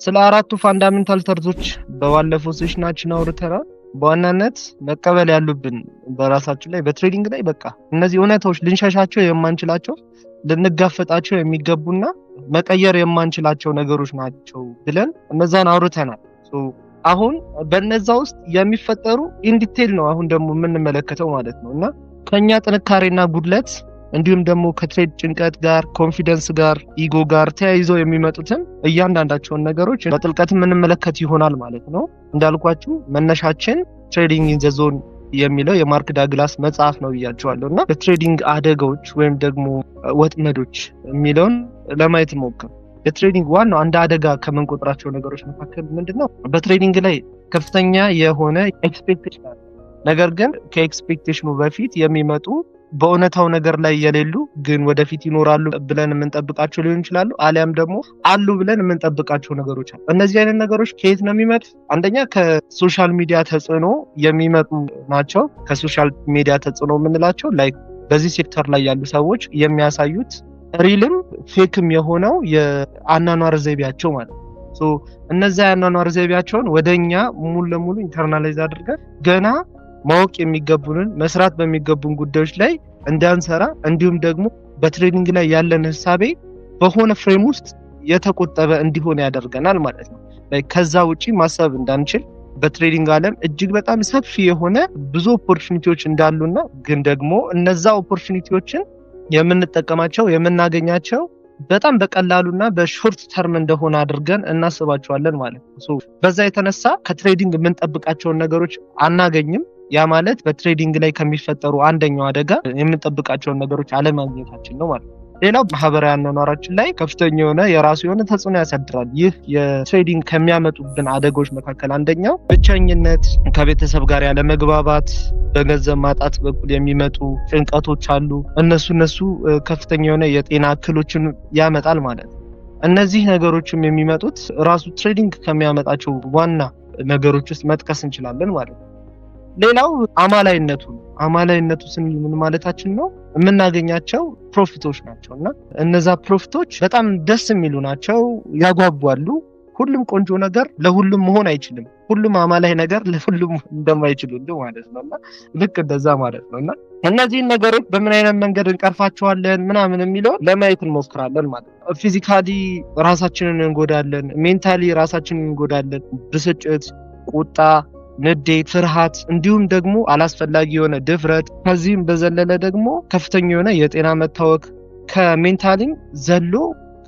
ስለ አራቱ ፋንዳሜንታል ተርዞች በባለፈው ሴሽናችን አውርተናል። በዋናነት መቀበል ያሉብን በራሳችን ላይ በትሬዲንግ ላይ በቃ እነዚህ እውነታዎች ልንሸሻቸው የማንችላቸው ልንጋፈጣቸው የሚገቡና መቀየር የማንችላቸው ነገሮች ናቸው ብለን እነዛን አውርተናል። አሁን በነዛ ውስጥ የሚፈጠሩ ኢንዲቴል ነው አሁን ደግሞ የምንመለከተው ማለት ነው እና ከኛ ጥንካሬና ጉድለት እንዲሁም ደግሞ ከትሬድ ጭንቀት ጋር ኮንፊደንስ ጋር ኢጎ ጋር ተያይዘው የሚመጡትን እያንዳንዳቸውን ነገሮች በጥልቀት የምንመለከት ይሆናል ማለት ነው። እንዳልኳችሁ መነሻችን ትሬዲንግ ኢን ዘ ዞን የሚለው የማርክ ዳግላስ መጽሐፍ ነው ብያቸዋለሁ እና በትሬዲንግ አደጋዎች ወይም ደግሞ ወጥመዶች የሚለውን ለማየት እንሞክር። የትሬዲንግ ዋናው አንድ አደጋ ከምንቆጥራቸው ነገሮች መካከል ምንድነው? በትሬዲንግ ላይ ከፍተኛ የሆነ ኤክስፔክቴሽን አለ። ነገር ግን ከኤክስፔክቴሽኑ በፊት የሚመጡ በእውነታው ነገር ላይ የሌሉ ግን ወደፊት ይኖራሉ ብለን የምንጠብቃቸው ሊሆን ይችላሉ፣ አሊያም ደግሞ አሉ ብለን የምንጠብቃቸው ነገሮች አሉ። እነዚህ አይነት ነገሮች ከየት ነው የሚመጡት? አንደኛ ከሶሻል ሚዲያ ተጽዕኖ የሚመጡ ናቸው። ከሶሻል ሚዲያ ተጽዕኖ የምንላቸው ላይክ በዚህ ሴክተር ላይ ያሉ ሰዎች የሚያሳዩት ሪልም ፌክም የሆነው የአኗኗር ዘይቤያቸው ማለት ነው። እነዛ የአኗኗር ዘይቤያቸውን ወደኛ ሙሉ ለሙሉ ኢንተርናላይዝ አድርገን ገና ማወቅ የሚገቡንን መስራት በሚገቡን ጉዳዮች ላይ እንዳንሰራ እንዲሁም ደግሞ በትሬዲንግ ላይ ያለን ሐሳቤ በሆነ ፍሬም ውስጥ የተቆጠበ እንዲሆን ያደርገናል ማለት ነው። ከዛ ውጪ ማሰብ እንዳንችል በትሬዲንግ ዓለም እጅግ በጣም ሰፊ የሆነ ብዙ ኦፖርቹኒቲዎች እንዳሉና ግን ደግሞ እነዛ ኦፖርቹኒቲዎችን የምንጠቀማቸው የምናገኛቸው በጣም በቀላሉና በሾርት ተርም እንደሆነ አድርገን እናስባቸዋለን ማለት ነው። በዛ የተነሳ ከትሬዲንግ የምንጠብቃቸውን ነገሮች አናገኝም። ያ ማለት በትሬዲንግ ላይ ከሚፈጠሩ አንደኛው አደጋ የምንጠብቃቸውን ነገሮች አለማግኘታችን ነው ማለት ነው። ሌላው ማህበራዊ አኗኗራችን ላይ ከፍተኛ የሆነ የራሱ የሆነ ተጽዕኖ ያሳድራል። ይህ የትሬዲንግ ከሚያመጡብን አደጋዎች መካከል አንደኛው ብቸኝነት፣ ከቤተሰብ ጋር ያለ መግባባት፣ በገንዘብ ማጣት በኩል የሚመጡ ጭንቀቶች አሉ። እነሱ ከፍተኛ የሆነ የጤና እክሎችን ያመጣል ማለት ነው። እነዚህ ነገሮችም የሚመጡት ራሱ ትሬዲንግ ከሚያመጣቸው ዋና ነገሮች ውስጥ መጥቀስ እንችላለን ማለት ነው። ሌላው አማላይነቱ ስንል ምን ማለታችን ነው? የምናገኛቸው ፕሮፊቶች ናቸው እና እነዛ ፕሮፊቶች በጣም ደስ የሚሉ ናቸው፣ ያጓጓሉ። ሁሉም ቆንጆ ነገር ለሁሉም መሆን አይችልም። ሁሉም አማላይ ነገር ለሁሉም እንደማይችል ሁሉ ማለት ነውና ልክ እንደዛ ማለት ነውና እነዚህን ነገሮች በምን አይነት መንገድ እንቀርፋቸዋለን ምናምን የሚለው ለማየት እንሞክራለን ማለት ነው። ፊዚካሊ ራሳችንን እንጎዳለን፣ ሜንታሊ ራሳችንን እንጎዳለን። ብስጭት፣ ቁጣ፣ ንዴት፣ ፍርሃት እንዲሁም ደግሞ አላስፈላጊ የሆነ ድፍረት፣ ከዚህም በዘለለ ደግሞ ከፍተኛ የሆነ የጤና መታወክ ከሜንታሊም ዘሎ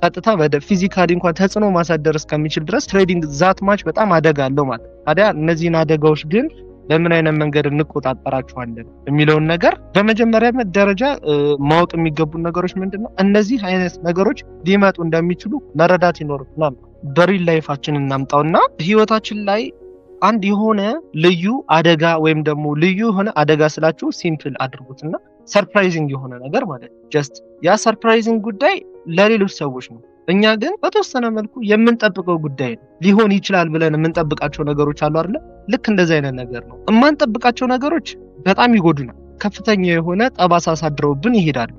ቀጥታ ወደ ፊዚካሊ እንኳን ተጽዕኖ ማሳደር እስከሚችል ድረስ ትሬዲንግ ዛት ማች በጣም አደጋ አለው ማለት ነው። ታዲያ እነዚህን አደጋዎች ግን በምን አይነት መንገድ እንቆጣጠራቸዋለን የሚለውን ነገር በመጀመሪያ ደረጃ ማወቅ የሚገቡ ነገሮች ምንድነው? እነዚህ አይነት ነገሮች ሊመጡ እንደሚችሉ መረዳት ይኖርብናል። በሪል ላይፋችን እናምጣውና ህይወታችን ላይ አንድ የሆነ ልዩ አደጋ ወይም ደግሞ ልዩ የሆነ አደጋ ስላችሁ ሲምፕል አድርጉትና ሰርፕራይዚንግ የሆነ ነገር ማለት ነው። ጀስት ያ ሰርፕራይዚንግ ጉዳይ ለሌሎች ሰዎች ነው። እኛ ግን በተወሰነ መልኩ የምንጠብቀው ጉዳይ ነው። ሊሆን ይችላል ብለን የምንጠብቃቸው ነገሮች አሉ አይደል? ልክ እንደዛ አይነት ነገር ነው። የማንጠብቃቸው ነገሮች በጣም ይጎዱናል። ከፍተኛ የሆነ ጠባሳ አሳድረውብን ይሄዳሉ።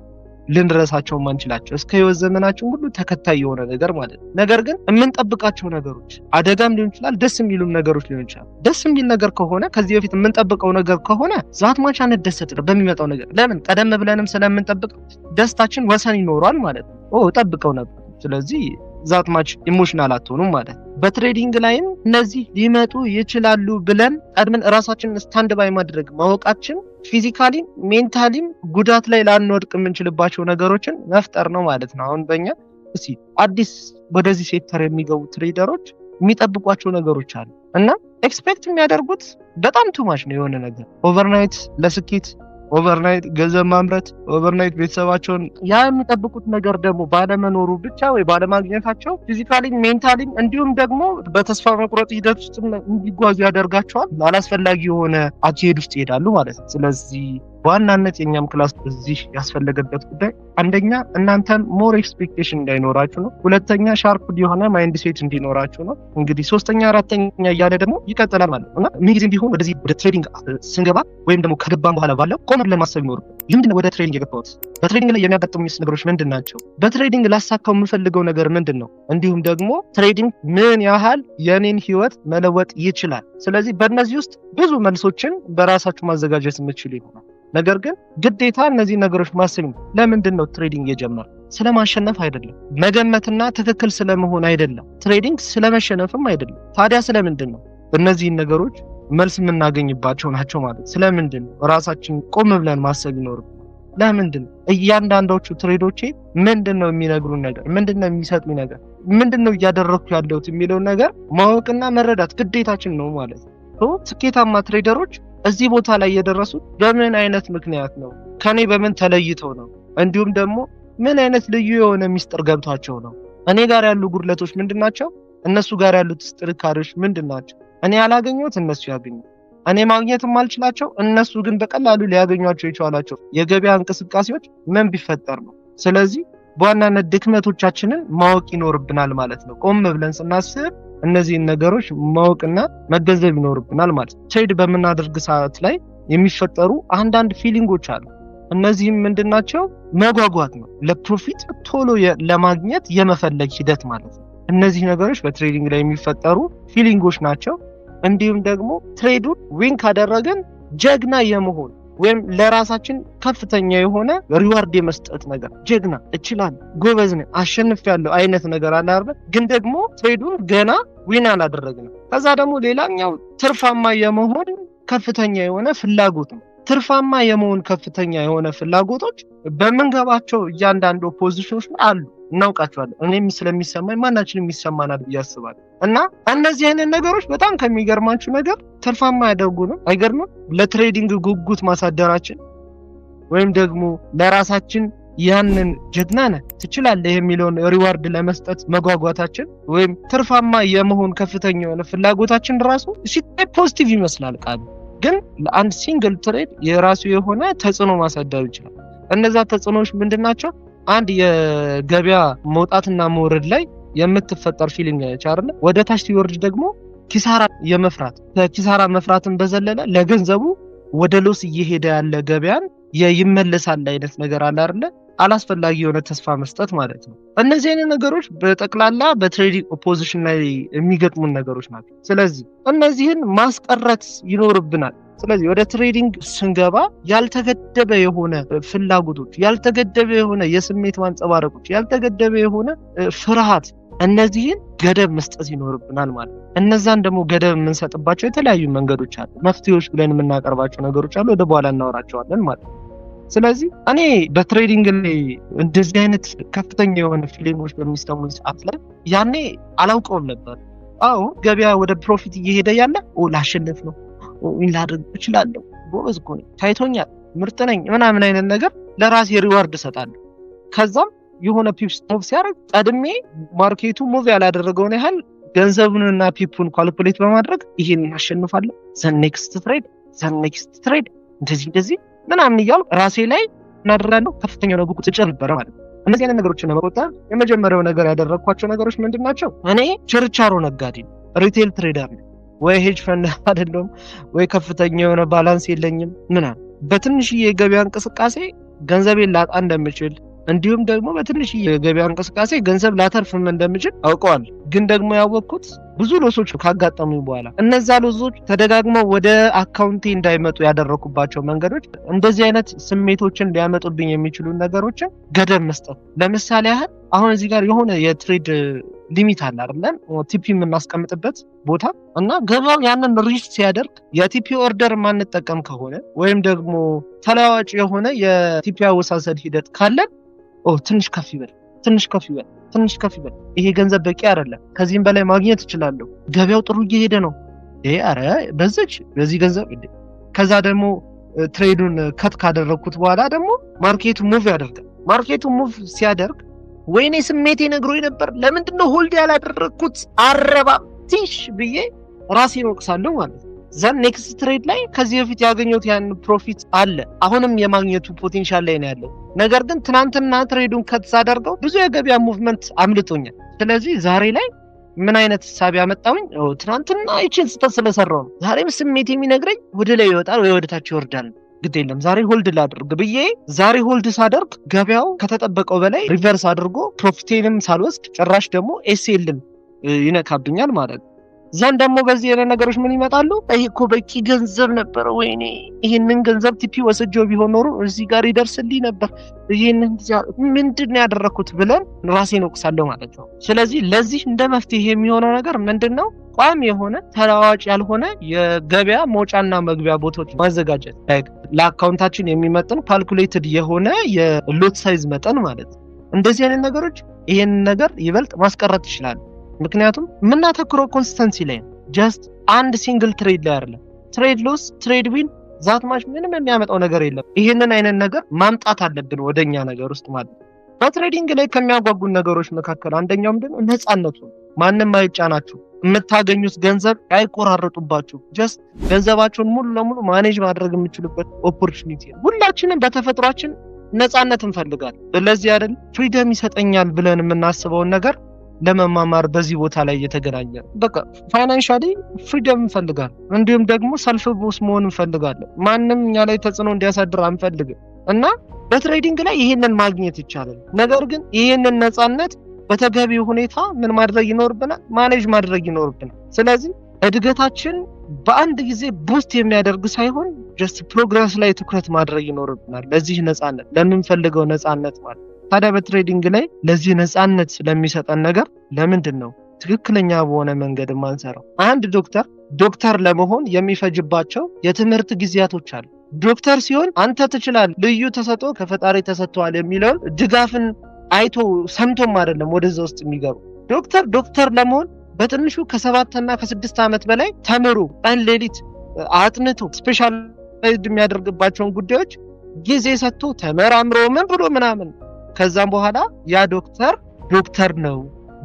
ልንረሳቸው ማንችላቸው እስከ ህይወት ዘመናችን ሁሉ ተከታይ የሆነ ነገር ማለት ነው። ነገር ግን የምንጠብቃቸው ነገሮች አደጋም ሊሆን ይችላል፣ ደስ የሚሉም ነገሮች ሊሆን ይችላል። ደስ የሚል ነገር ከሆነ ከዚህ በፊት የምንጠብቀው ነገር ከሆነ ዛት ማች አንደሰትም በሚመጣው ነገር። ለምን? ቀደም ብለንም ስለምንጠብቀው ደስታችን ወሰን ይኖረዋል ማለት ነው። ጠብቀው ነበር፣ ስለዚህ ዛት ማች ኢሞሽናል አትሆኑም ማለት ነው። በትሬዲንግ ላይም እነዚህ ሊመጡ ይችላሉ ብለን ቀድመን ራሳችንን ስታንድ ባይ ማድረግ ማወቃችን ፊዚካሊም ሜንታሊም ጉዳት ላይ ላንወድቅ የምንችልባቸው ነገሮችን መፍጠር ነው ማለት ነው። አሁን በእኛ አዲስ ወደዚህ ሴክተር የሚገቡ ትሬደሮች የሚጠብቋቸው ነገሮች አሉ እና ኤክስፔክት የሚያደርጉት በጣም ቱማች ነው የሆነ ነገር ኦቨርናይት ለስኬት፣ ኦቨርናይት ገንዘብ ማምረት፣ ኦቨርናይት ቤተሰባቸውን ያ የሚጠብቁት ነገር ደግሞ ባለመኖሩ ብቻ ወይ ባለማግኘታቸው ፊዚካሊ ሜንታሊ እንዲሁም ደግሞ በተስፋ መቁረጥ ሂደት ውስጥ እንዲጓዙ ያደርጋቸዋል። አላስፈላጊ የሆነ አቲሄድ ውስጥ ይሄዳሉ ማለት ነው። ስለዚህ በዋናነት የኛም ክላስ እዚህ ያስፈለገበት ጉዳይ አንደኛ እናንተም ሞር ኤክስፔክቴሽን እንዳይኖራችሁ ነው። ሁለተኛ ሻርፕ የሆነ ማይንድ ሴት እንዲኖራችሁ ነው። እንግዲህ ሶስተኛ አራተኛ እያለ ደግሞ ይቀጥላል ማለት ነው እና ምንጊዜም ቢሆን ወደዚህ ወደ ትሬዲንግ ስንገባ ወይም ደግሞ ከገባን በኋላ ባለው ቆም ብለን ማሰብ ይኖርብን። ለምንድነው ወደ ትሬዲንግ የገባሁት? በትሬዲንግ ላይ የሚያጋጥሙኝ ነገሮች ምንድን ናቸው? በትሬዲንግ ላሳካው የምፈልገው ነገር ምንድን ነው? እንዲሁም ደግሞ ትሬዲንግ ምን ያህል የኔን ህይወት መለወጥ ይችላል? ስለዚህ በእነዚህ ውስጥ ብዙ መልሶችን በራሳችሁ ማዘጋጀት የምትችሉ ይሆናል። ነገር ግን ግዴታ እነዚህ ነገሮች ማሰብ ነው። ለምንድን ነው ትሬዲንግ የጀመረው? ስለማሸነፍ አይደለም። መገመትና ትክክል ስለመሆን አይደለም። ትሬዲንግ ስለመሸነፍም አይደለም። ታዲያ ስለምንድን ነው? እነዚህን ነገሮች መልስ የምናገኝባቸው ናቸው ማለት። ስለምንድን ነው ራሳችን ቆም ብለን ማሰብ ይኖርብናል። ለምንድን ነው እያንዳንዶቹ ትሬዶቼ ምንድነው የሚነግሩን ነገር? ምንድነው የሚሰጡኝ ነገር? ምንድነው እያደረኩ ያለሁት የሚለውን ነገር ማወቅና መረዳት ግዴታችን ነው ማለት ነው። ስኬታማ ትሬደሮች እዚህ ቦታ ላይ የደረሱት በምን አይነት ምክንያት ነው? ከኔ በምን ተለይተው ነው? እንዲሁም ደግሞ ምን አይነት ልዩ የሆነ ሚስጥር ገብቷቸው ነው? እኔ ጋር ያሉ ጉድለቶች ምንድናቸው? እነሱ ጋር ያሉት ጥንካሬዎች ምንድናቸው? እኔ ያላገኘሁት እነሱ ያገኙ፣ እኔ ማግኘት የማልችላቸው እነሱ ግን በቀላሉ ሊያገኟቸው የቻላቸው የገበያ እንቅስቃሴዎች ምን ቢፈጠር ነው? ስለዚህ በዋናነት ድክመቶቻችንን ማወቅ ይኖርብናል ማለት ነው። ቆም ብለን ስናስብ እነዚህን ነገሮች ማወቅና መገንዘብ ይኖርብናል ማለት ነው። ትሬድ በምናደርግ ሰዓት ላይ የሚፈጠሩ አንዳንድ ፊሊንጎች አሉ። እነዚህም ምንድናቸው? መጓጓት ነው። ለፕሮፊት ቶሎ ለማግኘት የመፈለግ ሂደት ማለት ነው። እነዚህ ነገሮች በትሬዲንግ ላይ የሚፈጠሩ ፊሊንጎች ናቸው። እንዲሁም ደግሞ ትሬዱን ዊን ካደረገን ጀግና የመሆን ወይም ለራሳችን ከፍተኛ የሆነ ሪዋርድ የመስጠት ነገር፣ ጀግና፣ እችላለሁ፣ ጎበዝ ነኝ፣ አሸንፌያለሁ አይነት ነገር አለ አይደል? ግን ደግሞ ትሬዱን ገና ዊን አላደረግንም። ከዛ ደግሞ ሌላኛው ትርፋማ የመሆን ከፍተኛ የሆነ ፍላጎት ነው። ትርፋማ የመሆን ከፍተኛ የሆነ ፍላጎቶች በመንገባቸው እያንዳንዱ ፖዚሽኖች አሉ፣ እናውቃቸዋለን። እኔም ስለሚሰማኝ ማናችንም ይሰማናል ብዬ አስባለሁ። እና እነዚህ አይነት ነገሮች በጣም ከሚገርማችሁ ነገር ትርፋማ ያደርጉንም አይገርምም? ለትሬዲንግ ጉጉት ማሳደራችን ወይም ደግሞ ለራሳችን ያንን ጀግና ነህ ትችላለህ የሚለውን ሪዋርድ ለመስጠት መጓጓታችን ወይም ትርፋማ የመሆን ከፍተኛ የሆነ ፍላጎታችን ራሱ ሲታይ ፖዚቲቭ ይመስላል ቃሉ፣ ግን ለአንድ ሲንግል ትሬድ የራሱ የሆነ ተጽዕኖ ማሳደር ይችላል። እነዛ ተጽዕኖዎች ምንድናቸው? አንድ የገበያ መውጣትና መውረድ ላይ የምትፈጠር ፊሊንግ ነች አይደል? ወደ ታች ሲወርድ ደግሞ ኪሳራ የመፍራት ከኪሳራ መፍራትን በዘለለ ለገንዘቡ ወደ ሎስ እየሄደ ያለ ገበያን ይመለሳል አይነት ነገር አለ አይደል? አላስፈላጊ የሆነ ተስፋ መስጠት ማለት ነው። እነዚህ አይነት ነገሮች በጠቅላላ በትሬዲንግ ፖዚሽን ላይ የሚገጥሙን ነገሮች ናቸው። ስለዚህ እነዚህን ማስቀረት ይኖርብናል። ስለዚህ ወደ ትሬዲንግ ስንገባ ያልተገደበ የሆነ ፍላጎቶች፣ ያልተገደበ የሆነ የስሜት ማንጸባረቆች፣ ያልተገደበ የሆነ ፍርሃት፣ እነዚህን ገደብ መስጠት ይኖርብናል ማለት ነው። እነዛን ደግሞ ገደብ የምንሰጥባቸው የተለያዩ መንገዶች አሉ። መፍትሄዎች ብለን የምናቀርባቸው ነገሮች አሉ። ወደ በኋላ እናወራቸዋለን ማለት ነው። ስለዚህ እኔ በትሬዲንግ ላይ እንደዚህ አይነት ከፍተኛ የሆነ ፊሊንጎች በሚስተሙኝ ሰዓት ላይ ያኔ አላውቀውም ነበር። አዎ ገበያ ወደ ፕሮፊት እየሄደ ያለ ላሸንፍ ነው፣ ላድርግ እችላለሁ፣ ጎበዝ እኮ ነኝ፣ ታይቶኛል፣ ምርጥ ነኝ ምናምን አይነት ነገር ለራሴ ሪዋርድ እሰጣለሁ። ከዛም የሆነ ፒፕስ ሙቭ ሲያደርግ ቀድሜ ማርኬቱ ሙቭ ያላደረገውን ያህል ገንዘቡንና ፒፑን ካልኩሌት በማድረግ ይሄን ያሸንፋለሁ፣ ዘ ኔክስት ትሬድ እንደዚህ ምናምን እያልኩ ራሴ ላይ እናደራለሁ። ከፍተኛ ነው ጉጉት ጭር ነበረ ማለት ነው። እነዚህ አይነት ነገሮችን ለመቆጠብ የመጀመሪያው ነገር ያደረኳቸው ነገሮች ምንድናቸው? እኔ ችርቻሮ ነጋዴ ነኝ፣ ሪቴል ትሬደር ነኝ። ወይ ሄጅ ፈንድ አይደለም፣ ወይ ከፍተኛ የሆነ ባላንስ የለኝም ምናምን። በትንሽዬ የገበያ እንቅስቃሴ ገንዘቤን ላጣ እንደምችል እንዲሁም ደግሞ በትንሽዬ የገበያ እንቅስቃሴ ገንዘብ ላተርፍም እንደምችል አውቀዋለሁ። ግን ደግሞ ያወቅኩት ብዙ ሎሶች ካጋጠሙኝ በኋላ እነዛ ሎሶች ተደጋግመው ወደ አካውንቴ እንዳይመጡ ያደረኩባቸው መንገዶች እንደዚህ አይነት ስሜቶችን ሊያመጡብኝ የሚችሉ ነገሮችን ገደብ መስጠት። ለምሳሌ ያህል አሁን እዚህ ጋር የሆነ የትሬድ ሊሚት አለ አይደል? ቲፒ የምናስቀምጥበት ቦታ እና ገበያው ያንን ሪች ሲያደርግ የቲፒ ኦርደር ማንጠቀም ከሆነ ወይም ደግሞ ተለዋዋጭ የሆነ የቲፒ አወሳሰድ ሂደት ካለን ትንሽ ከፍ ይበል፣ ይሄ ገንዘብ በቂ አይደለም፣ ከዚህም በላይ ማግኘት እችላለሁ፣ ገበያው ጥሩ እየሄደ ነው፣ አረ በዚህ ገንዘብ ከዛ ደግሞ ትሬዱን ከት ካደረኩት በኋላ ደግሞ ማርኬቱ ሙቭ ያደርጋል። ማርኬቱ ሙቭ ሲያደርግ ወይኔ ስሜቴ ነግሮኝ ነበር፣ ለምንድነው ሆልድ ያላደረኩት፣ አረባም ትንሽ ብዬ ራሴን ወቅሳለሁ ማለት ነው። ዘን ኔክስት ትሬድ ላይ ከዚህ በፊት ያገኘሁት ያን ፕሮፊት አለ አሁንም የማግኘቱ ፖቴንሻል ላይ ነው ያለው። ነገር ግን ትናንትና ትሬዱን ከተሳደርገው ብዙ የገበያ ሙቭመንት አምልጦኛል። ስለዚህ ዛሬ ላይ ምን አይነት ሐሳብ ያመጣውኝ ትናንትና ይችን ስህተት ስለሰራው ነው። ዛሬም ስሜት የሚነግረኝ ወደ ላይ ይወጣል ወይ ወደ ታች ይወርዳል። ግድ የለም ዛሬ ሆልድ ላድርግ ብዬ ዛሬ ሆልድ ሳደርግ ገበያው ከተጠበቀው በላይ ሪቨርስ አድርጎ ፕሮፊቴንም ሳልወስድ ጭራሽ ደግሞ ኤስኤልን ይነካብኛል ማለት ነው። ዘን ደግሞ በዚህ የሆነ ነገሮች ምን ይመጣሉ? እኮ በቂ ገንዘብ ነበር፣ ወይኔ ይሄንን ገንዘብ ቲፒ ወስጄው ቢሆን ኖሮ እዚህ ጋር ይደርስልኝ ነበር፣ ይሄንን ምንድነው ያደረኩት ብለን ራሴን ወቅሳለሁ ማለት ነው። ስለዚህ ለዚህ እንደ መፍትሄ የሚሆነው ነገር ምንድነው? ቋሚ የሆነ ተለዋዋጭ ያልሆነ የገበያ መውጫና መግቢያ ቦታዎች ማዘጋጀት፣ ለአካውንታችን የሚመጥን ካልኩሌትድ የሆነ የሎት ሳይዝ መጠን ማለት ነው። እንደዚህ አይነት ነገሮች ይሄንን ነገር ይበልጥ ማስቀረት ይችላል። ምክንያቱም የምናተኩረው ኮንሲስተንሲ ላይ ነው። ጀስት አንድ ሲንግል ትሬድ ላይ አይደለም። ትሬድ ሎስ ትሬድ ዊን ዛት ማች ምንም የሚያመጣው ነገር የለም። ይሄንን አይነት ነገር ማምጣት አለብን ወደኛ ነገር ውስጥ ማለት ነው። በትሬዲንግ ላይ ከሚያጓጉን ነገሮች መካከል አንደኛው ምንድነው? ነፃነቱ። ማንም አይጫናችሁ፣ የምታገኙት ገንዘብ አይቆራረጡባችሁ። ጀስት ገንዘባችሁን ሙሉ ለሙሉ ማኔጅ ማድረግ የምትችሉበት ኦፖርቹኒቲ ነው። ሁላችንም በተፈጥሯችን ነፃነት እንፈልጋለን። ስለዚህ አይደል ፍሪደም ይሰጠኛል ብለን የምናስበውን ነገር ለመማማር በዚህ ቦታ ላይ እየተገናኘ በቃ ፋይናንሻሊ ፍሪደም እንፈልጋለን። እንዲሁም ደግሞ ሰልፍ ቦስ መሆን እንፈልጋለን። ማንም እኛ ላይ ተጽዕኖ እንዲያሳድር አንፈልግም እና በትሬዲንግ ላይ ይሄንን ማግኘት ይቻላል። ነገር ግን ይሄንን ነፃነት በተገቢው ሁኔታ ምን ማድረግ ይኖርብናል? ማኔጅ ማድረግ ይኖርብናል። ስለዚህ እድገታችን በአንድ ጊዜ ቡስት የሚያደርግ ሳይሆን ጀስት ፕሮግረስ ላይ ትኩረት ማድረግ ይኖርብናል። ለዚህ ነፃነት ለምንፈልገው ነፃነት ማለት ታዲያ በትሬዲንግ ላይ ለዚህ ነፃነት ስለሚሰጠን ነገር ለምንድን ነው ትክክለኛ በሆነ መንገድ ማንሰራው? አንድ ዶክተር ለመሆን የሚፈጅባቸው የትምህርት ጊዜያቶች አሉ። ዶክተር ሲሆን አንተ ትችላለህ፣ ልዩ ተሰጥኦ ከፈጣሪ ተሰጥቷል የሚለውን ድጋፍን አይቶ ሰምቶም አይደለም ወደዛ ውስጥ የሚገቡ። ዶክተር ለመሆን በትንሹ ከ7 እና ከ6 ዓመት በላይ ተምሮ ቀን ሌሊት አጥንቶ ስፔሻላይዝድ የሚያደርግባቸውን ጉዳዮች ጊዜ ሰጥቶ ተመራምሮ ምን ብሎ ምናምን ከዛም በኋላ ያ ዶክተር ነው።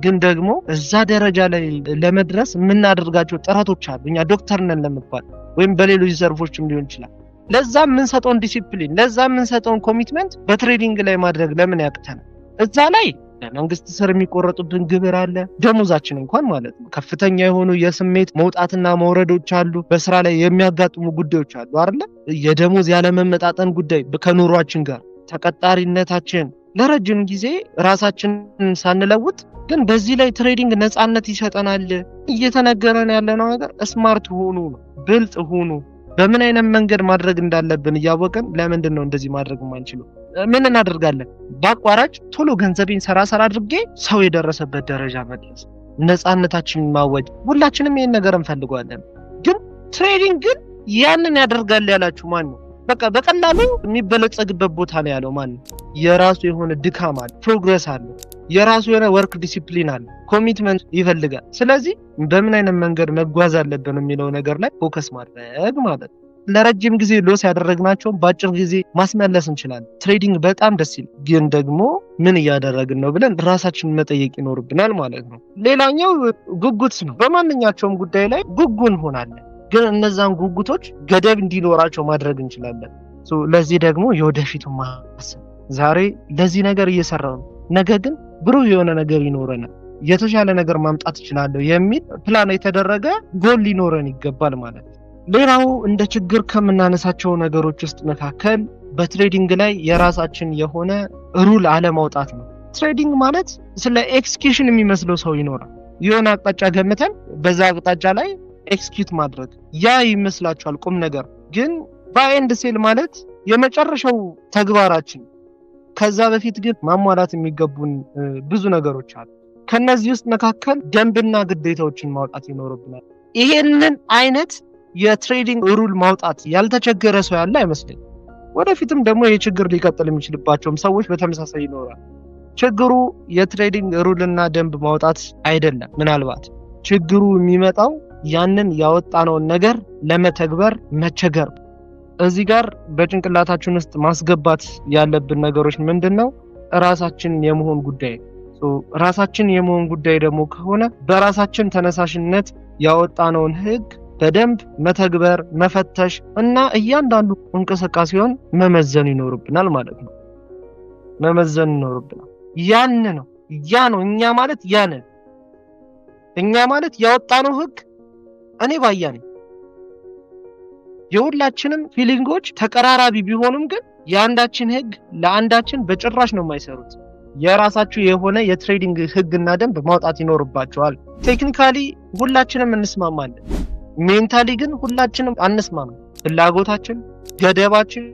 ግን ደግሞ እዛ ደረጃ ላይ ለመድረስ የምናደርጋቸው ጥረቶች አሉ። እኛ ዶክተር ነን ለመባል ወይም በሌሎች ዘርፎችም ሊሆን ይችላል። ለዛ የምንሰጠውን ዲሲፕሊን፣ ለዛ የምንሰጠውን ኮሚትመንት በትሬዲንግ ላይ ማድረግ ለምን ያቅተናል? እዛ ላይ ለመንግስት ስር የሚቆረጡብን ግብር አለ፣ ደሞዛችን እንኳን ማለት ነው። ከፍተኛ የሆኑ የስሜት መውጣትና መውረዶች አሉ። በስራ ላይ የሚያጋጥሙ ጉዳዮች አሉ አይደለ? የደሞዝ ያለመመጣጠን ጉዳይ ከኑሯችን ጋር ተቀጣሪነታችን ለረጅም ጊዜ ራሳችንን ሳንለውጥ ግን በዚህ ላይ ትሬዲንግ ነፃነት ይሰጠናል። እየተነገረን ያለነው ነገር ስማርት ሆኑ ነው፣ ብልጥ ሆኑ። በምን አይነት መንገድ ማድረግ እንዳለብን እያወቅን ለምንድን ነው እንደዚህ ማድረግ የማንችለው? ምን እናደርጋለን? በአቋራጭ ቶሎ ገንዘቤን ሰራ አድርጌ ሰው የደረሰበት ደረጃ መድረስ፣ ነፃነታችንን ማወጅ። ሁላችንም ይሄን ነገር እንፈልጋለን። ግን ትሬዲንግ ግን ያንን ያደርጋል ያላችሁ ማን ነው? በቃ በቀላሉ የሚበለጸግበት ቦታ ነው ያለው ማን ነው? የራሱ የሆነ ድካም አለ፣ ፕሮግረስ አለ፣ የራሱ የሆነ ወርክ ዲሲፕሊን አለ፣ ኮሚትመንት ይፈልጋል። ስለዚህ በምን አይነት መንገድ መጓዝ አለብን የሚለው ነገር ላይ ፎከስ ማድረግ ማለት ነው። ለረጅም ጊዜ ሎስ ያደረግናቸውን በአጭር ጊዜ ማስመለስ እንችላለን። ትሬዲንግ በጣም ደስ ይላል፣ ግን ደግሞ ምን እያደረግን ነው ብለን ራሳችንን መጠየቅ ይኖርብናል ማለት ነው። ሌላኛው ጉጉት ነው። በማንኛቸውም ጉዳይ ላይ ጉጉ እንሆናለን፣ ግን እነዛን ጉጉቶች ገደብ እንዲኖራቸው ማድረግ እንችላለን። ለዚህ ደግሞ የወደፊቱን ማሰብ፣ ዛሬ ለዚህ ነገር እየሰራው ነው፣ ነገ ግን ብሩህ የሆነ ነገር ይኖረናል፣ የተሻለ ነገር ማምጣት እችላለሁ የሚል ፕላን የተደረገ ጎል ሊኖረን ይገባል ማለት ነው። ሌላው እንደ ችግር ከምናነሳቸው ነገሮች ውስጥ መካከል በትሬዲንግ ላይ የራሳችን የሆነ ሩል አለማውጣት ነው። ትሬዲንግ ማለት ስለ ኤክስኪዩሽን የሚመስለው ሰው ይኖራል። የሆነ አቅጣጫ ገምተን በዛ አቅጣጫ ላይ ኤክስኪዩት ማድረግ ያ ይመስላችኋል ቁም ነገር። ግን ባይ ኤንድ ሴል ማለት የመጨረሻው ተግባራችን። ከዛ በፊት ግን ማሟላት የሚገቡን ብዙ ነገሮች አሉ። ከነዚህ ውስጥ መካከል ደንብና ግዴታዎችን ማውጣት ይኖርብናል። ይሄንን አይነት የትሬዲንግ ሩል ማውጣት ያልተቸገረ ሰው ያለ አይመስለኝም። ወደፊትም ደግሞ ይሄ ችግር ሊቀጥል የሚችልባቸውም ሰዎች በተመሳሳይ ይኖራል። ችግሩ የትሬዲንግ ሩልና ደንብ ማውጣት አይደለም። ምናልባት ችግሩ የሚመጣው ያንን ያወጣነውን ነገር ለመተግበር መቸገር። እዚህ ጋር በጭንቅላታችን ውስጥ ማስገባት ያለብን ነገሮች ምንድነው? ራሳችን የመሆን ጉዳይ። ራሳችን የመሆን ጉዳይ ደግሞ ከሆነ በራሳችን ተነሳሽነት ያወጣነውን ህግ በደንብ መተግበር መፈተሽ እና እያንዳንዱ እንቅስቃሴውን መመዘን ይኖርብናል ማለት ነው። መመዘን ይኖርብናል። ያ ነው እኛ ማለት ያወጣነው ህግ እኔ ባያ ነኝ። የሁላችንም ፊሊንጎች ተቀራራቢ ቢሆኑም ግን የአንዳችን ህግ ለአንዳችን በጭራሽ ነው የማይሰሩት። የራሳችሁ የሆነ የትሬዲንግ ህግና ደንብ ማውጣት ይኖርባችኋል። ቴክኒካሊ ሁላችንም እንስማማለን፣ ሜንታሊ ግን ሁላችንም አንስማማም። ፍላጎታችን፣ ገደባችን፣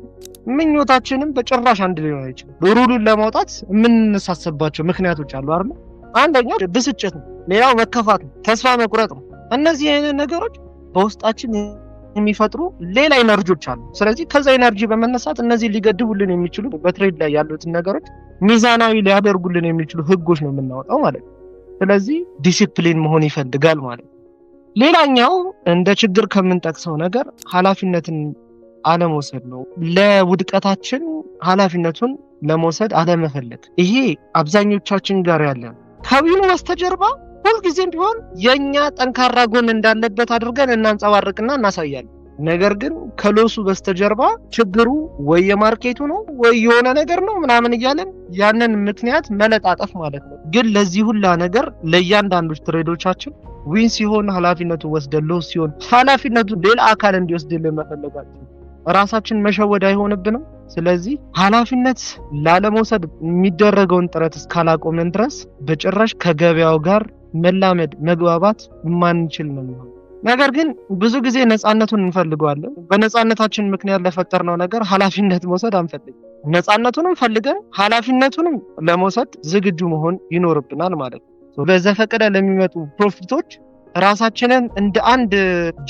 ምኞታችንም በጭራሽ አንድ ሊሆን አይችልም። ሩሉን ለማውጣት የምንሳሰባቸው ምክንያቶች አሉ አይደል? አንደኛው ብስጭት ነው፣ ሌላው መከፋት ነው፣ ተስፋ መቁረጥ ነው። እነዚህ አይነት ነገሮች በውስጣችን የሚፈጥሩ ሌላ ኢነርጂዎች አሉ። ስለዚህ ከዛ ኢነርጂ በመነሳት እነዚህ ሊገድቡልን የሚችሉ በትሬድ ላይ ያሉትን ነገሮች ሚዛናዊ ሊያደርጉልን የሚችሉ ህጎች ነው የምናወጣው ማለት ነው። ስለዚህ ዲሲፕሊን መሆን ይፈልጋል ማለት ነው። ሌላኛው እንደ ችግር ከምንጠቅሰው ነገር ኃላፊነትን አለመውሰድ ነው። ለውድቀታችን ኃላፊነቱን ለመውሰድ አለመፈለግ። ይሄ አብዛኞቻችን ጋር ያለ ነው። ከዊኑ በስተጀርባ ሁልጊዜም ቢሆን የኛ ጠንካራ ጎን እንዳለበት አድርገን እናንጸባርቅና እናሳያለን። ነገር ግን ከሎሱ በስተጀርባ ችግሩ ወይ የማርኬቱ ነው ወይ የሆነ ነገር ነው ምናምን እያለን ያንን ምክንያት መለጣጠፍ ማለት ነው። ግን ለዚህ ሁላ ነገር ለእያንዳንዱ ትሬዶቻችን ዊን ሲሆን ኃላፊነቱን ወስደን ሎስ ሲሆን ኃላፊነቱን ሌላ አካል እንዲወስድልን መፈለጋችን ራሳችን መሸወድ አይሆንብንም? ስለዚህ ኃላፊነት ላለመውሰድ የሚደረገውን ጥረት እስካላቆመን ድረስ በጭራሽ ከገበያው ጋር መላመድ መግባባት ማንችል ነው። ነገር ግን ብዙ ጊዜ ነፃነቱን እንፈልገዋለን። በነፃነታችን ምክንያት ለፈጠርነው ነገር ኃላፊነት መውሰድ አንፈልግም። ነፃነቱንም ፈልገን ኃላፊነቱንም ለመውሰድ ዝግጁ መሆን ይኖርብናል ማለት ነው። በዘፈቀደ ለሚመጡ ፕሮፊቶች ራሳችንን እንደ አንድ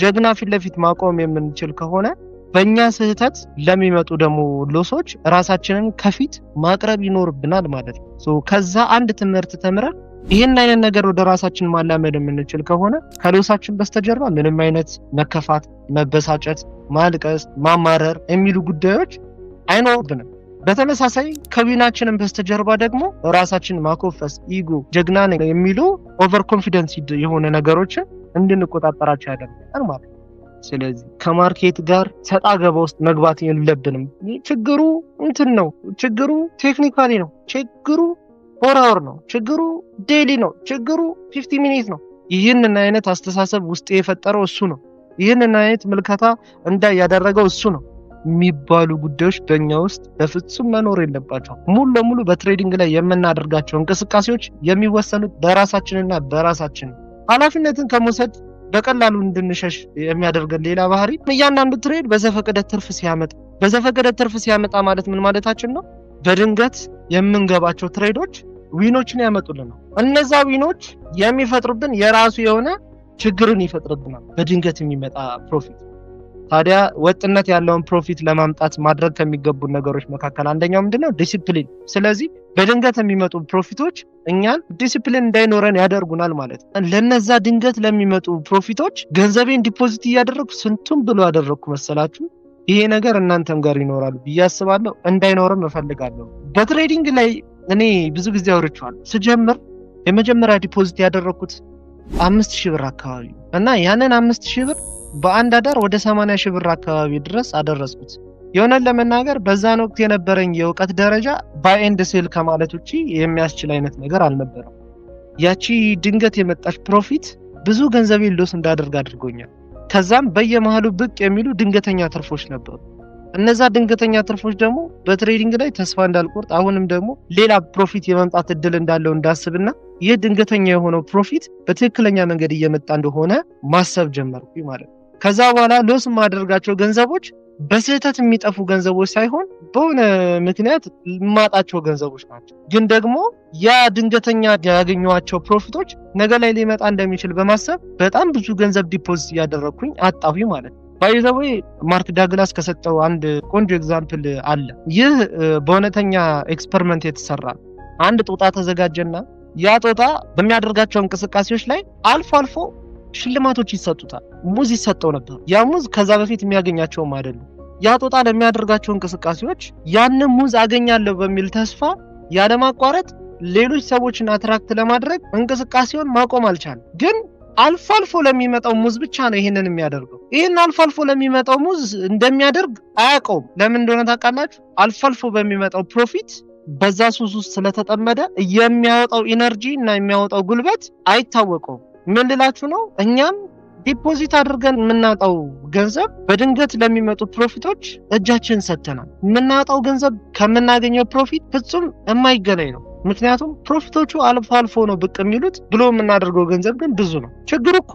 ጀግና ፊት ለፊት ማቆም የምንችል ከሆነ በእኛ ስህተት ለሚመጡ ደግሞ ሎሶች ራሳችንን ከፊት ማቅረብ ይኖርብናል ማለት ነው። ከዛ አንድ ትምህርት ተምረን ይህን አይነት ነገር ወደ ራሳችን ማላመድ የምንችል ከሆነ ከሎሳችን በስተጀርባ ምንም አይነት መከፋት፣ መበሳጨት፣ ማልቀስ፣ ማማረር የሚሉ ጉዳዮች አይኖርብንም። በተመሳሳይ ከዊናችንን በስተጀርባ ደግሞ ራሳችን ማኮፈስ፣ ኢጎ፣ ጀግና የሚሉ ኦቨር ኮንፊደንስ የሆነ ነገሮችን እንድንቆጣጠራቸው ያደርጋል ማለት ነው። ስለዚህ ከማርኬት ጋር ሰጣ ገባ ውስጥ መግባት የለብንም። ችግሩ ነው፣ ችግሩ ቴክኒካሊ ነው፣ ችግሩ ሆራወር ነው፣ ችግሩ ዴይሊ ነው፣ ችግሩ 50 ሚኒት ነው። ይህንን አይነት አስተሳሰብ ውስጥ የፈጠረው እሱ ነው። ይህንን አይነት ምልከታ ያደረገው እሱ ነው የሚባሉ ጉዳዮች በእኛ ውስጥ በፍጹም መኖር የለባቸው። ሙሉ ለሙሉ በትሬዲንግ ላይ የምናደርጋቸው እንቅስቃሴዎች የሚወሰኑት በራሳችንና በራሳችን። ኃላፊነትን ከመውሰድ በቀላሉ እንድንሸሽ የሚያደርገን ሌላ ባህሪ እያንዳንዱ ትሬድ በዘፈቀደ ትርፍ ሲያመጣ ማለት ምን ማለታችን ነው? በድንገት የምንገባቸው ትሬዶች ዊኖችን ያመጡልናል። እነዛ ዊኖች የሚፈጥሩብን የራሱ የሆነ ችግርን ይፈጥርብናል። በድንገት የሚመጣ ፕሮፊት ታዲያ ወጥነት ያለውን ፕሮፊት ለማምጣት ማድረግ ከሚገቡ ነገሮች መካከል አንደኛው ምንድነው? ዲሲፕሊን። ስለዚህ በድንገት የሚመጡ ፕሮፊቶች እኛን ዲሲፕሊን እንዳይኖረን ያደርጉናል ማለት ነው። ለነዛ ድንገት ለሚመጡ ፕሮፊቶች ገንዘቤን ዲፖዚት እያደረኩ ስንቱን ብሎ አደረኩ መሰላችሁ? ይሄ ነገር እናንተም ጋር ይኖራል ብዬ አስባለሁ። እንዳይኖርም እፈልጋለሁ። በትሬዲንግ ላይ እኔ ብዙ ጊዜ አውርቻለሁ። ስጀምር የመጀመሪያ ዲፖዚት ያደረኩት 5000 ብር አካባቢ እና ያንን 5000 ብር በአንድ አዳር ወደ 80,000 ብር አካባቢ ድረስ አደረስኩት። የሆነን ለመናገር በዛን ወቅት የነበረኝ የእውቀት ደረጃ ባይ ኤንድ ሴል ከማለት ውጪ የሚያስችል አይነት ነገር አልነበረም። ያቺ ድንገት የመጣች ፕሮፊት ብዙ ገንዘቤን ሎስ እንዳደርግ አድርጎኛል። ከዛም በየመሃሉ ብቅ የሚሉ ድንገተኛ ትርፎች ነበሩ። እነዛ ድንገተኛ ትርፎች ደግሞ በትሬዲንግ ላይ ተስፋ እንዳልቆርጥ አሁንም ደግሞ ሌላ ፕሮፊት የመምጣት እድል እንዳለው እንዳስብና ይህ ድንገተኛ የሆነው ፕሮፊት በትክክለኛ መንገድ እየመጣ እንደሆነ ማሰብ ጀመርኩኝ ማለት ነው። ከዛ በኋላ ሎስ የማደርጋቸው ገንዘቦች በስህተት የሚጠፉ ገንዘቦች ሳይሆን በሆነ ምክንያት የማጣቸው ገንዘቦች ናቸው። ግን ደግሞ ያ ድንገተኛ ያገኘኋቸው ፕሮፊቶች ነገ ላይ ሊመጣ እንደሚችል በማሰብ በጣም ብዙ ገንዘብ ዲፖዚት እያደረኩኝ አጣሁኝ ማለት ነው። ባይዘው ማርክ ዳግላስ ከሰጠው አንድ ቆንጆ ኤግዛምፕል አለ። ይህ በእውነተኛ ኤክስፐሪመንት የተሰራ አንድ ጦጣ ተዘጋጀና ያ ጦጣ በሚያደርጋቸው እንቅስቃሴዎች ላይ አልፎ አልፎ ሽልማቶች ይሰጡታል። ሙዝ ይሰጠው ነበር። ያ ሙዝ ከዛ በፊት የሚያገኛቸውም አይደለም። ያ ጦጣ ለሚያደርጋቸው እንቅስቃሴዎች ያንን ሙዝ አገኛለሁ በሚል ተስፋ ያለማቋረጥ ሌሎች ሰዎችን አትራክት ለማድረግ እንቅስቃሴውን ማቆም አልቻለም። ግን አልፎ አልፎ ለሚመጣው ሙዝ ብቻ ነው ይሄንን የሚያደርገው። ይሄን አልፎ አልፎ ለሚመጣው ሙዝ እንደሚያደርግ አያውቀውም። ለምን እንደሆነ ታውቃላችሁ? አልፎ አልፎ በሚመጣው ፕሮፊት በዛ ሱስ ውስጥ ስለተጠመደ የሚያወጣው ኢነርጂ እና የሚያወጣው ጉልበት አይታወቀውም። ምን ልላችሁ ነው? እኛም ዲፖዚት አድርገን የምናጣው ገንዘብ በድንገት ለሚመጡ ፕሮፊቶች እጃችን ሰጥተናል። የምናጣው ገንዘብ ከምናገኘው ፕሮፊት ፍጹም የማይገናኝ ነው። ምክንያቱም ፕሮፊቶቹ አልፎ አልፎ ነው ብቅ የሚሉት፣ ብሎ የምናደርገው ገንዘብ ግን ብዙ ነው። ችግሩ እኮ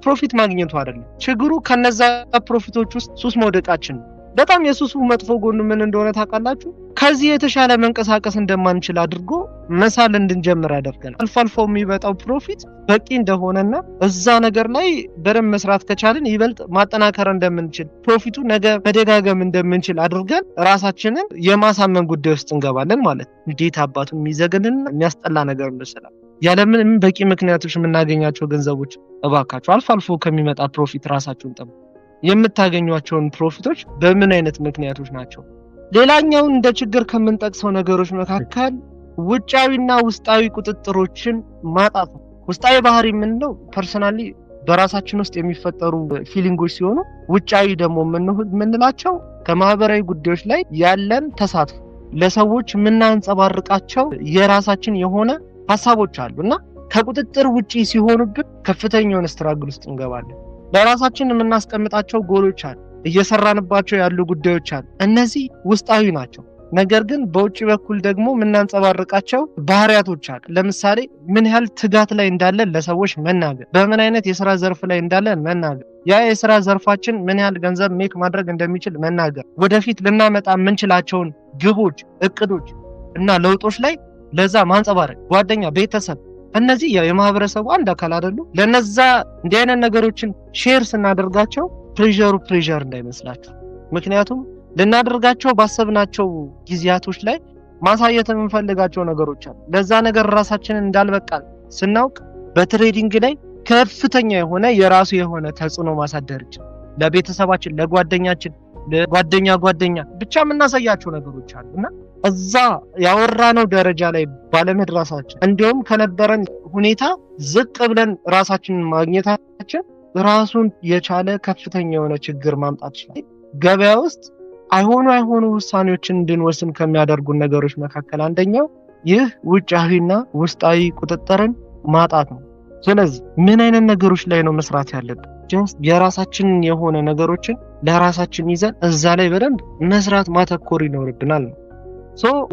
ፕሮፊት ማግኘቱ አይደለም። ችግሩ ከነዛ ፕሮፊቶች ውስጥ ሱስ መውደቃችን ነው። በጣም የሱሱ መጥፎ ጎኑ ምን እንደሆነ ታውቃላችሁ? ከዚህ የተሻለ መንቀሳቀስ እንደማንችል አድርጎ መሳል እንድንጀምር ያደርገናል። አልፎ አልፎ የሚመጣው ፕሮፊት በቂ እንደሆነና እዛ ነገር ላይ በደንብ መስራት ከቻልን ይበልጥ ማጠናከር እንደምንችል፣ ፕሮፊቱ ነገ መደጋገም እንደምንችል አድርገን ራሳችንን የማሳመን ጉዳይ ውስጥ እንገባለን ማለት ነው። እንዴት አባቱ የሚዘገንን የሚያስጠላ ነገር እንሰራ ያለምንም በቂ ምክንያቶች የምናገኛቸው ገንዘቦች እባካችሁ አልፎ አልፎ ከሚመጣ ፕሮፊት ራሳችሁን ጠብቁ። የምታገኟቸውን ፕሮፊቶች በምን አይነት ምክንያቶች ናቸው? ሌላኛው እንደ ችግር ከምንጠቅሰው ነገሮች መካከል ውጫዊና ውስጣዊ ቁጥጥሮችን ማጣት ነው። ውስጣዊ ባህሪ የምንለው ፐርሰናሊ በራሳችን ውስጥ የሚፈጠሩ ፊሊንጎች ሲሆኑ፣ ውጫዊ ደግሞ የምንላቸው ከማህበራዊ ጉዳዮች ላይ ያለን ተሳትፎ፣ ለሰዎች የምናንጸባርቃቸው የራሳችን የሆነ ሀሳቦች አሉና ከቁጥጥር ውጪ ሲሆኑብን ከፍተኛ የሆነ ስትራግል ውስጥ እንገባለን። ለራሳችን የምናስቀምጣቸው ጎሎች አሉ፣ እየሰራንባቸው ያሉ ጉዳዮች አሉ። እነዚህ ውስጣዊ ናቸው። ነገር ግን በውጭ በኩል ደግሞ የምናንጸባርቃቸው ባህሪያቶች አሉ። ለምሳሌ ምን ያህል ትጋት ላይ እንዳለን ለሰዎች መናገር፣ በምን አይነት የስራ ዘርፍ ላይ እንዳለን መናገር፣ ያ የስራ ዘርፋችን ምን ያህል ገንዘብ ሜክ ማድረግ እንደሚችል መናገር፣ ወደፊት ልናመጣ የምንችላቸውን ግቦች፣ እቅዶች እና ለውጦች ላይ ለዛ ማንጸባረቅ፣ ጓደኛ፣ ቤተሰብ እነዚህ የማህበረሰቡ አንድ አካል አይደሉ? ለነዛ እንዲህ አይነት ነገሮችን ሼር ስናደርጋቸው ፕሬዠር እንዳይመስላችሁ። ምክንያቱም ልናደርጋቸው ባሰብናቸው ጊዜያቶች ላይ ማሳየት የምንፈልጋቸው ነገሮች አሉ። ለዛ ነገር ራሳችንን እንዳልበቃን ስናውቅ በትሬዲንግ ላይ ከፍተኛ የሆነ የራሱ የሆነ ተጽዕኖ ማሳደር ይችላል። ለቤተሰባችን፣ ለጓደኛችን፣ ጓደኛ ብቻ የምናሳያቸው ነገሮች አሉና እዛ ያወራነው ደረጃ ላይ ባለመድረሳችን እንዲሁም ከነበረን ሁኔታ ዝቅ ብለን ራሳችንን ማግኘታችን ራሱን የቻለ ከፍተኛ የሆነ ችግር ማምጣት ይችላል። ገበያ ውስጥ አይሆኑ ውሳኔዎችን እንድንወስን ከሚያደርጉን ነገሮች መካከል አንደኛው ይህ ውጫዊና ውስጣዊ ቁጥጥርን ማጣት ነው። ስለዚህ ምን አይነት ነገሮች ላይ ነው መስራት ያለብን? ጀስት የራሳችንን የሆነ ነገሮችን ለራሳችን ይዘን እዛ ላይ በደንብ መስራት ማተኮር ይኖርብናል ነው።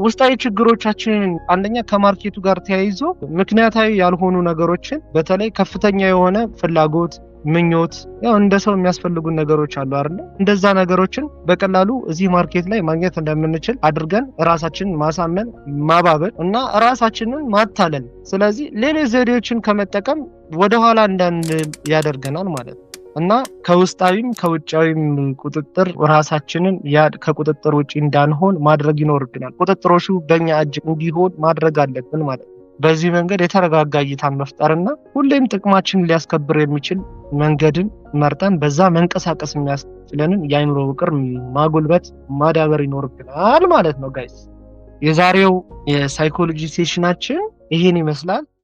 ውስጣዊ ችግሮቻችንን አንደኛ ከማርኬቱ ጋር ተያይዞ ምክንያታዊ ያልሆኑ ነገሮችን በተለይ ከፍተኛ የሆነ ፍላጎት፣ ምኞት፣ ያው እንደ ሰው የሚያስፈልጉን ነገሮች አሉ አይደል? እንደዛ ነገሮችን በቀላሉ እዚህ ማርኬት ላይ ማግኘት እንደምንችል አድርገን ራሳችንን ማሳመን፣ ማባበል እና ራሳችንን ማታለል። ስለዚህ ሌሎች ዘዴዎችን ከመጠቀም ወደኋላ እንዳንል ያደርገናል ማለት ነው። እና ከውስጣዊም ከውጫዊም ቁጥጥር ራሳችንን ከቁጥጥር ውጪ እንዳንሆን ማድረግ ይኖርብናል። ቁጥጥሮቹ በእኛ እጅ እንዲሆን ማድረግ አለብን ማለት ነው። በዚህ መንገድ የተረጋጋ እይታን መፍጠርና ሁሌም ጥቅማችንን ሊያስከብር የሚችል መንገድን መርጠን በዛ መንቀሳቀስ የሚያስችለንን የአይምሮ ውቅር ማጎልበት ማዳበር ይኖርብናል ማለት ነው ጋይስ። የዛሬው የሳይኮሎጂ ሴሽናችን ይሄን ይመስላል።